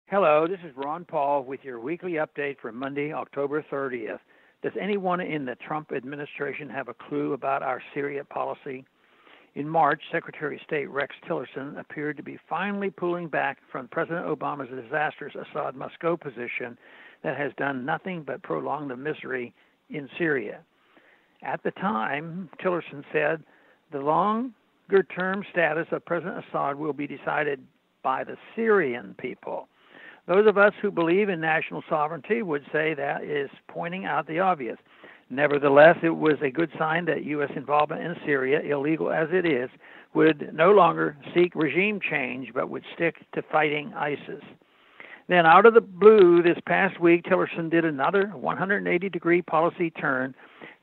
Hello, this is Ron Paul with your weekly update for Monday, October 30th. Does anyone in the Trump administration have a clue about our Syria policy? In March, Secretary of State Rex Tillerson appeared to be finally pulling back from President Obama's disastrous Assad must-go position that has done nothing but prolong the misery in Syria. At the time, Tillerson said, the longer-term status of President Assad will be decided by the Syrian people. Those of us who believe in national sovereignty would say that is pointing out the obvious. Nevertheless, it was a good sign that U.S. involvement in Syria, illegal as it is, would no longer seek regime change but would stick to fighting ISIS. Then out of the blue this past week, Tillerson did another 180-degree policy turn,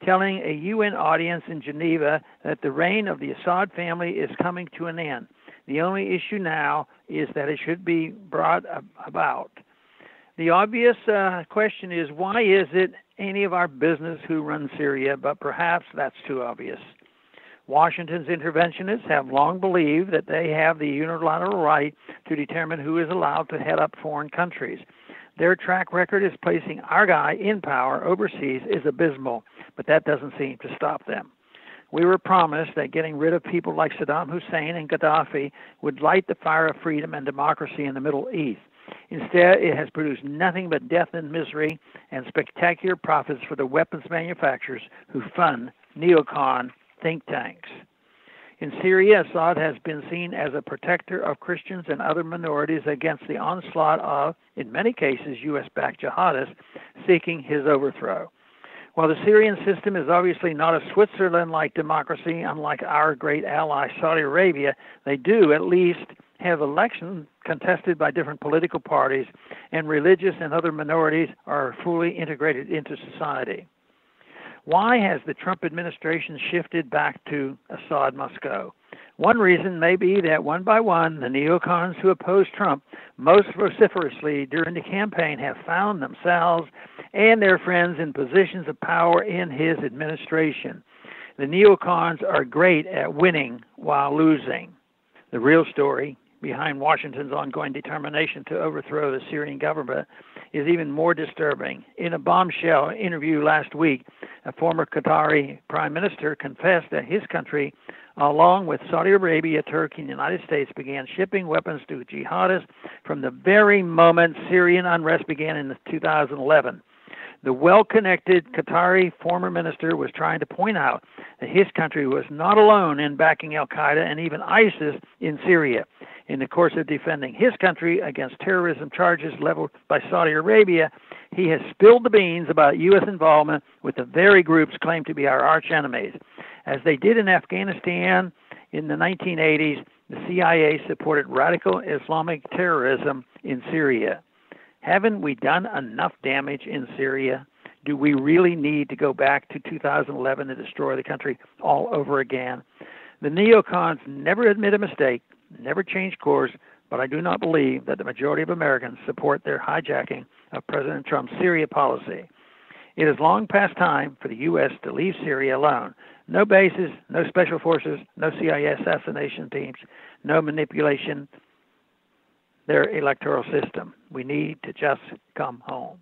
telling a UN audience in Geneva that the reign of the Assad family is coming to an end. The only issue now is that it should be brought about. The obvious question is, why is it any of our business who run Syria? But perhaps that's too obvious. Washington's interventionists have long believed that they have the unilateral right to determine who is allowed to head up foreign countries. Their track record is placing our guy in power overseas is abysmal, but that doesn't seem to stop them. We were promised that getting rid of people like Saddam Hussein and Gaddafi would light the fire of freedom and democracy in the Middle East. Instead, it has produced nothing but death and misery and spectacular profits for the weapons manufacturers who fund neocon think tanks. In Syria, Assad has been seen as a protector of Christians and other minorities against the onslaught of, in many cases, U.S.-backed jihadists seeking his overthrow. While the Syrian system is obviously not a Switzerland-like democracy, unlike our great ally Saudi Arabia, they do at least have elections contested by different political parties, and religious and other minorities are fully integrated into society. Why has the Trump administration shifted back to Assad must go? One reason may be that one by one, the neocons who oppose Trump most vociferously during the campaign have found themselves and their friends in positions of power in his administration. The neocons are great at winning while losing. The real story behind Washington's ongoing determination to overthrow the Syrian government is even more disturbing. In a bombshell interview last week, a former Qatari prime minister confessed that his country, along with Saudi Arabia, Turkey, and the United States, began shipping weapons to jihadists from the very moment Syrian unrest began in 2011. The well-connected Qatari former minister was trying to point out that his country was not alone in backing al-Qaeda and even ISIS in Syria. In the course of defending his country against terrorism charges leveled by Saudi Arabia, he has spilled the beans about U.S. involvement with the very groups claimed to be our arch-enemies. As they did in Afghanistan in the 1980s, the CIA supported radical Islamic terrorism in Syria. Haven't we done enough damage in Syria? Do we really need to go back to 2011 to destroy the country all over again? The neocons never admit a mistake, never change course, but I do not believe that the majority of Americans support their hijacking of President Trump's Syria policy. It is long past time for the U.S. to leave Syria alone. No bases, no special forces, no CIA assassination teams, no manipulation their electoral system. We need to just come home.